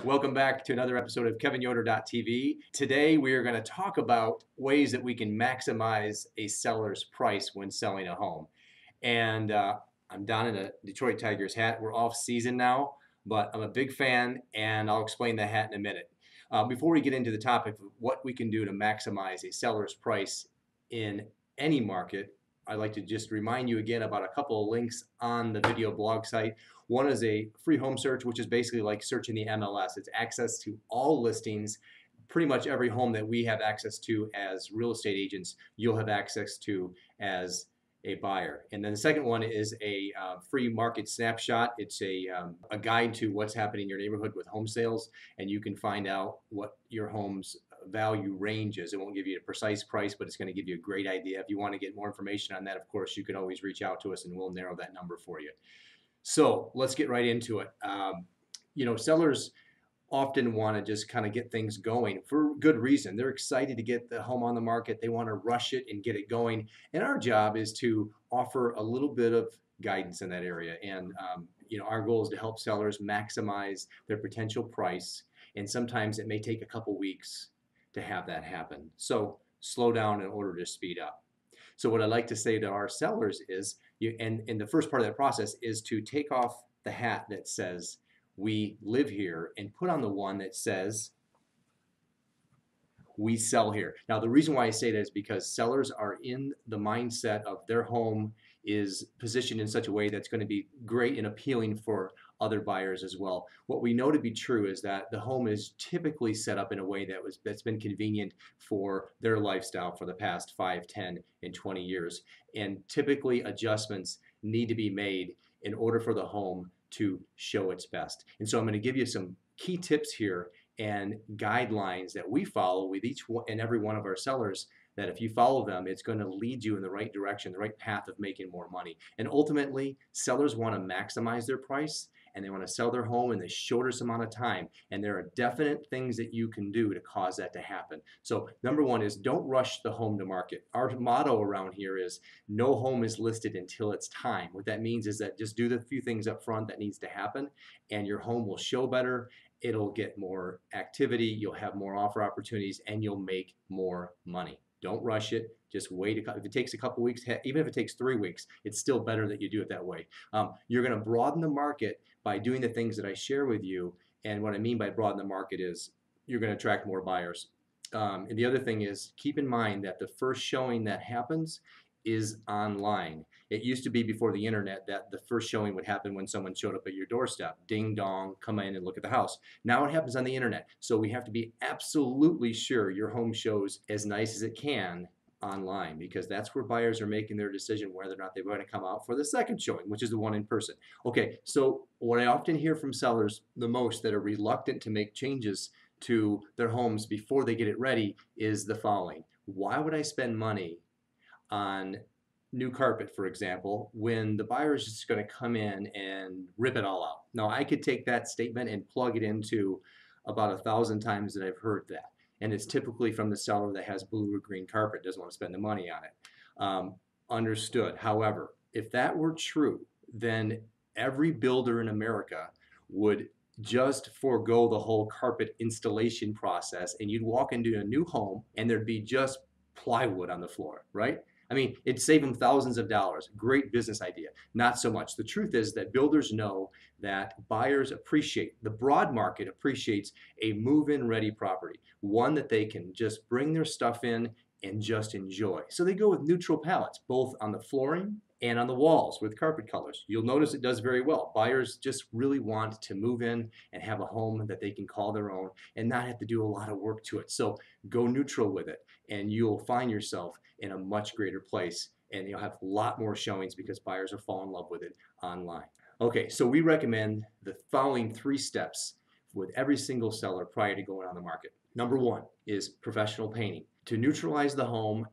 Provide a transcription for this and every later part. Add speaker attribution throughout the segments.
Speaker 1: Welcome back to another episode of Yoder.tv. Today we are going to talk about ways that we can maximize a seller's price when selling a home. And I'm down in a Detroit Tigers hat. We're off season now, but I'm a big fan, and I'll explain the hat in a minute. Before we get into the topic of what we can do to maximize a seller's price in any market, I'd like to just remind you again about a couple of links on the video blog site. One is a free home search, which is basically like searching the MLS. It's access to all listings. Pretty much every home that we have access to as real estate agents, you'll have access to as a buyer. And then the second one is a free market snapshot. It's a guide to what's happening in your neighborhood with home sales, and you can find out what your home's value range is. It won't give you a precise price, but it's going to give you a great idea. If you want to get more information on that, of course, you can always reach out to us and we'll narrow that number for you. So let's get right into it. Sellers often want to just kind of get things going for good reason. They're excited to get the home on the market. They want to rush it and get it going. And our job is to offer a little bit of guidance in that area. And, our goal is to help sellers maximize their potential price. And sometimes it may take a couple weeks to have that happen. So slow down in order to speed up. So what I like to say to our sellers is, and the first part of that process is to take off the hat that says, we live here, and put on the one that says we sell here. Now, the reason why I say that is because sellers are in the mindset of their home is positioned in such a way that's going to be great and appealing for other buyers as well. What we know to be true is that the home is typically set up in a way that's been convenient for their lifestyle for the past 5, 10, and 20 years. And typically adjustments need to be made in order for the home to show its best. And so I'm going to give you some key tips here and guidelines that we follow with each and every one of our sellers, that if you follow them, it's going to lead you in the right direction, the right path of making more money. And ultimately, sellers want to maximize their price, and they want to sell their home in the shortest amount of time. And there are definite things that you can do to cause that to happen. So number one is don't rush the home to market. Our motto around here is no home is listed until it's time. What that means is that just do the few things up front that needs to happen, and your home will show better. It'll get more activity. You'll have more offer opportunities, and you'll make more money. Don't rush it. Just wait. If it takes a couple weeks, even if it takes 3 weeks, it's still better that you do it that way. You're going to broaden the market by doing the things that I share with you. And what I mean by broaden the market is you're going to attract more buyers. And the other thing is, keep in mind that the first showing that happens is online. It used to be before the internet that the first showing would happen when someone showed up at your doorstep. Ding dong, come in and look at the house. Now it happens on the internet. So we have to be absolutely sure your home shows as nice as it can online, because that's where buyers are making their decision whether or not they're going to come out for the second showing, which is the one in person. Okay, so what I often hear from sellers the most that are reluctant to make changes to their homes before they get it ready is the following. Why would I spend money on new carpet, for example, when the buyer is just going to come in and rip it all out? Now, I could take that statement and plug it into about 1,000 times that I've heard that. And it's typically from the seller that has blue or green carpet, doesn't want to spend the money on it. Understood. However, if that were true, then every builder in America would just forego the whole carpet installation process, and you'd walk into a new home and there'd be just plywood on the floor, right? I mean, it'd save them thousands of dollars. Great business idea. Not so much. The truth is that builders know that buyers appreciate, the broad market appreciates a move-in ready property, one that they can just bring their stuff in and just enjoy. So they go with neutral palettes, both on the flooring and on the walls with carpet colors. You'll notice it does very well. Buyers just really want to move in and have a home that they can call their own and not have to do a lot of work to it. So go neutral with it, and you'll find yourself in a much greater place, and you'll have a lot more showings because buyers will fall in love with it online. Okay, so we recommend the following 3 steps with every single seller prior to going on the market. Number 1 is professional painting. To neutralize the home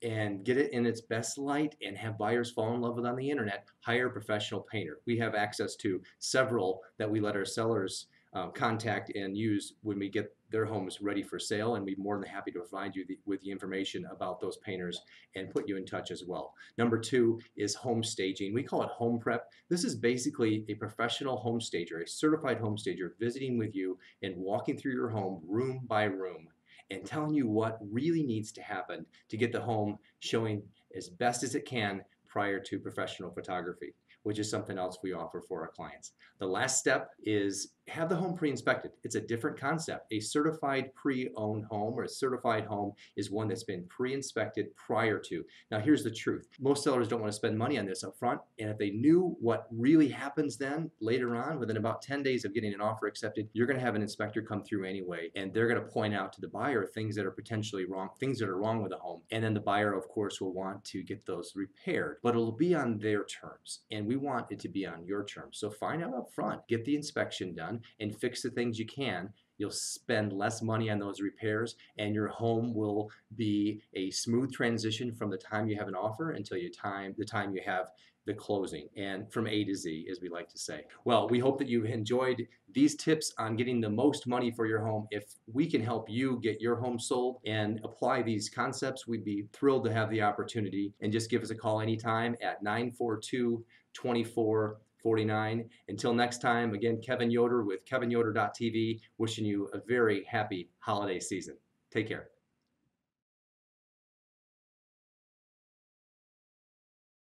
Speaker 1: and get it in its best light and have buyers fall in love with on the internet, hire a professional painter. We have access to several that we let our sellers contact and use when we get their homes ready for sale, and we'd be more than happy to provide you with the information about those painters and put you in touch as well. Number two is home staging. We call it home prep. This is basically a professional home stager, a certified home stager visiting with you and walking through your home room by room and telling you what really needs to happen to get the home showing as best as it can prior to professional photography, which is something else we offer for our clients. The last step is have the home pre-inspected. It's a different concept. A certified pre-owned home or a certified home is one that's been pre-inspected prior to. Now here's the truth. Most sellers don't want to spend money on this up front, and if they knew what really happens then later on, within about 10 days of getting an offer accepted, you're going to have an inspector come through anyway, and they're going to point out to the buyer things that are potentially wrong, things that are wrong with the home, and then the buyer of course will want to get those repaired, but it'll be on their terms, and we want it to be on your terms. So find out up front, get the inspection done, and fix the things you can. You'll spend less money on those repairs, and your home will be a smooth transition from the time you have an offer until the time you have the closing, and from A to Z, as we like to say. Well, we hope that you've enjoyed these tips on getting the most money for your home. If we can help you get your home sold and apply these concepts, we'd be thrilled to have the opportunity. And just give us a call anytime at 942-2449. Until next time, again, Kevin Yoder with KevinYoder.tv, wishing you a very happy holiday season. Take care.